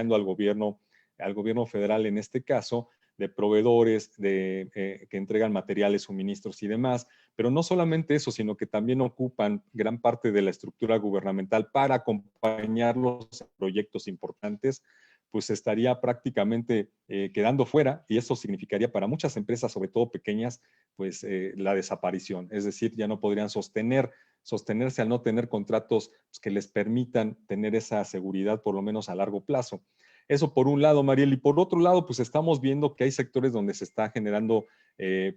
al gobierno federal en este caso, de proveedores que entregan materiales, suministros y demás, pero no solamente eso, sino que también ocupan gran parte de la estructura gubernamental para acompañar los proyectos importantes, pues estaría prácticamente quedando fuera, y eso significaría para muchas empresas, sobre todo pequeñas, pues la desaparición. Es decir, ya no podrían sostenerse al no tener contratos pues, que les permitan tener esa seguridad por lo menos a largo plazo. Eso por un lado, Mariel, y por otro lado, pues estamos viendo que hay sectores donde se está generando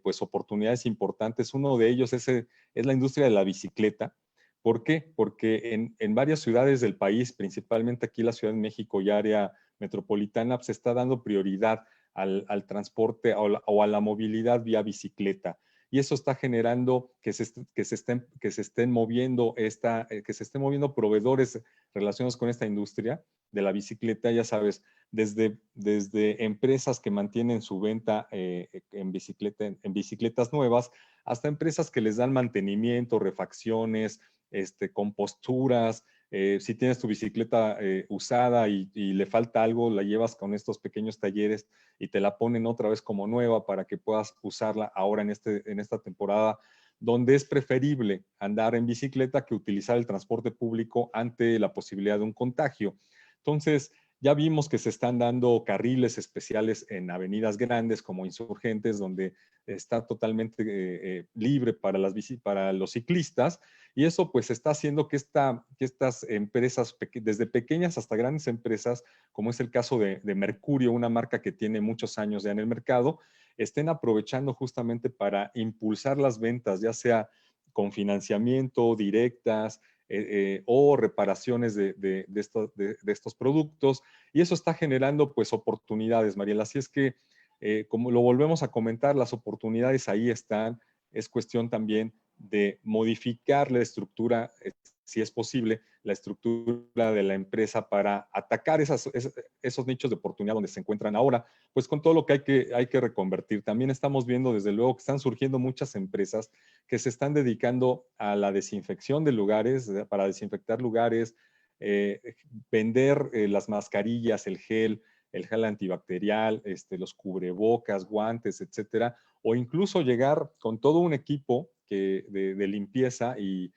pues oportunidades importantes. Uno de ellos es la industria de la bicicleta. ¿Por qué? Porque en varias ciudades del país, principalmente aquí la Ciudad de México y área metropolitana, se está dando prioridad al transporte o a la movilidad vía bicicleta. Y eso está generando que se estén moviendo proveedores relacionados con esta industria de la bicicleta, ya sabes, desde empresas que mantienen su venta en bicicletas nuevas, hasta empresas que les dan mantenimiento, refacciones, composturas. Si tienes tu bicicleta usada y le falta algo, la llevas con estos pequeños talleres y te la ponen otra vez como nueva para que puedas usarla ahora en esta temporada, donde es preferible andar en bicicleta que utilizar el transporte público ante la posibilidad de un contagio. Entonces, ya vimos que se están dando carriles especiales en avenidas grandes como Insurgentes, donde está totalmente libre para los ciclistas, y eso pues está haciendo que estas empresas, desde pequeñas hasta grandes empresas, como es el caso de Mercurio, una marca que tiene muchos años ya en el mercado, estén aprovechando justamente para impulsar las ventas, ya sea con financiamiento, directas, o reparaciones de estos productos, y eso está generando pues oportunidades, Mariela. Así es que, como lo volvemos a comentar, las oportunidades ahí están. Es cuestión también de modificar la estructura, si es posible, la estructura de la empresa para atacar esos nichos de oportunidad donde se encuentran ahora, pues con todo lo que hay que reconvertir. También estamos viendo, desde luego, que están surgiendo muchas empresas que se están dedicando a la desinfección de lugares, para desinfectar lugares, vender las mascarillas, el gel antibacterial, los cubrebocas, guantes, etcétera, o incluso llegar con todo un equipo de limpieza y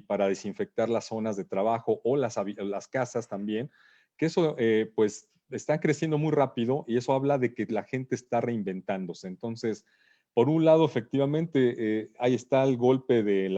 para desinfectar las zonas de trabajo o las casas también, que eso pues está creciendo muy rápido, y eso habla de que la gente está reinventándose. Entonces, por un lado, efectivamente, ahí está el golpe de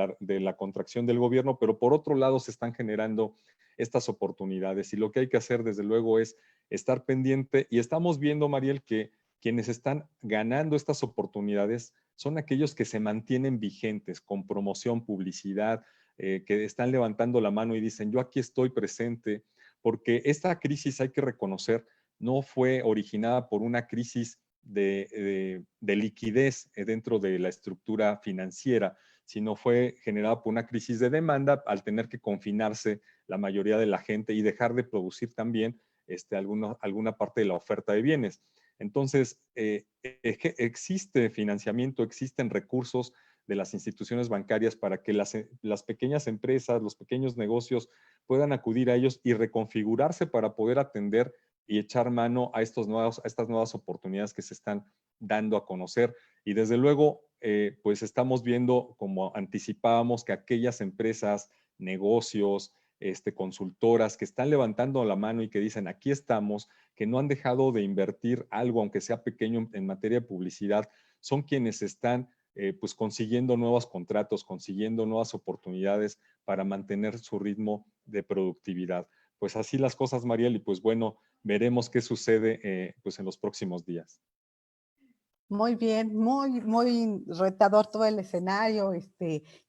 la contracción del gobierno, pero por otro lado se están generando estas oportunidades, y lo que hay que hacer, desde luego, es estar pendiente, y estamos viendo, Mariel, que quienes están ganando estas oportunidades son aquellos que se mantienen vigentes con promoción, publicidad, que están levantando la mano y dicen, yo aquí estoy presente, porque esta crisis, hay que reconocer, no fue originada por una crisis de liquidez dentro de la estructura financiera, sino fue generada por una crisis de demanda al tener que confinarse la mayoría de la gente y dejar de producir también alguna parte de la oferta de bienes. Entonces, existe financiamiento, existen recursos de las instituciones bancarias para que las pequeñas empresas, los pequeños negocios puedan acudir a ellos y reconfigurarse para poder atender y echar mano a estas nuevas oportunidades que se están dando a conocer. Y desde luego, pues estamos viendo, como anticipábamos, que aquellas empresas, negocios, consultoras que están levantando la mano y que dicen, aquí estamos, que no han dejado de invertir algo, aunque sea pequeño, en materia de publicidad, son quienes están pues consiguiendo nuevos contratos, consiguiendo nuevas oportunidades para mantener su ritmo de productividad. Pues así las cosas, Mariel, y pues bueno, veremos qué sucede pues en los próximos días. Muy bien, muy retador todo el escenario.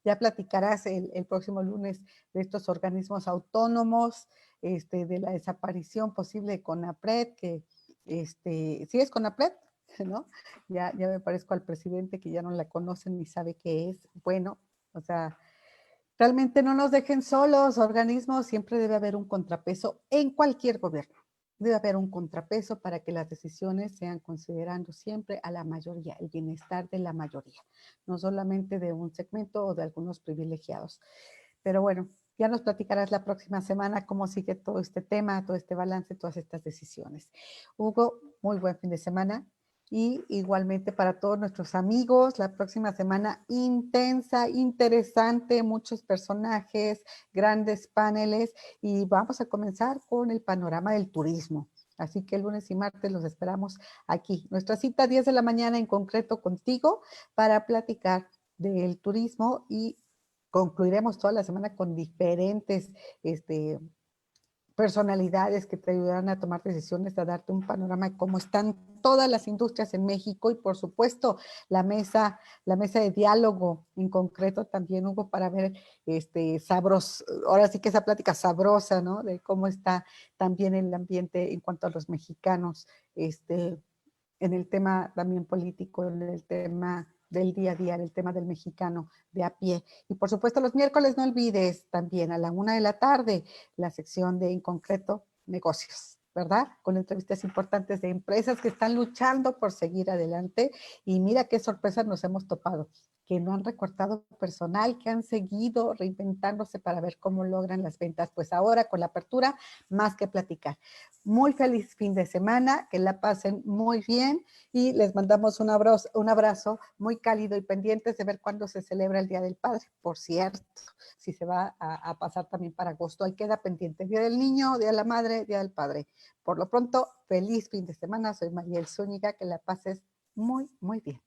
Ya platicarás el próximo lunes de estos organismos autónomos, de la desaparición posible de CONAPRED, que sí es CONAPRED, ¿no? Ya me parezco al presidente, que ya no la conocen ni sabe qué es. Bueno, o sea, realmente no nos dejen solos, organismos, siempre debe haber un contrapeso en cualquier gobierno. Debe haber un contrapeso para que las decisiones sean considerando siempre a la mayoría, el bienestar de la mayoría, no solamente de un segmento o de algunos privilegiados. Pero bueno, ya nos platicarás la próxima semana cómo sigue todo este tema, todo este balance, todas estas decisiones. Hugo, muy buen fin de semana. Y igualmente para todos nuestros amigos, la próxima semana intensa, interesante, muchos personajes, grandes paneles, y vamos a comenzar con el panorama del turismo. Así que el lunes y martes los esperamos aquí. Nuestra cita 10 de la mañana en concreto contigo para platicar del turismo, y concluiremos toda la semana con diferentes personalidades que te ayudarán a tomar decisiones, a darte un panorama de cómo están todas las industrias en México y por supuesto la mesa de diálogo en concreto también hubo para ver ahora sí que esa plática sabrosa, ¿no? De cómo está también el ambiente en cuanto a los mexicanos, en el tema también político, en el tema del día a día, en el tema del mexicano de a pie. Y por supuesto los miércoles no olvides también a la 1 de la tarde la sección de En Concreto Negocios, ¿verdad? Con entrevistas importantes de empresas que están luchando por seguir adelante y mira qué sorpresas nos hemos topado, que no han recortado personal, que han seguido reinventándose para ver cómo logran las ventas. Pues ahora con la apertura, más que platicar. Muy feliz fin de semana, que la pasen muy bien y les mandamos un abrazo muy cálido y pendientes de ver cuándo se celebra el Día del Padre. Por cierto, si se va a pasar también para agosto, ahí queda pendiente Día del Niño, Día de la Madre, Día del Padre. Por lo pronto, feliz fin de semana. Soy Mariel Zúñiga, que la pases muy, muy bien.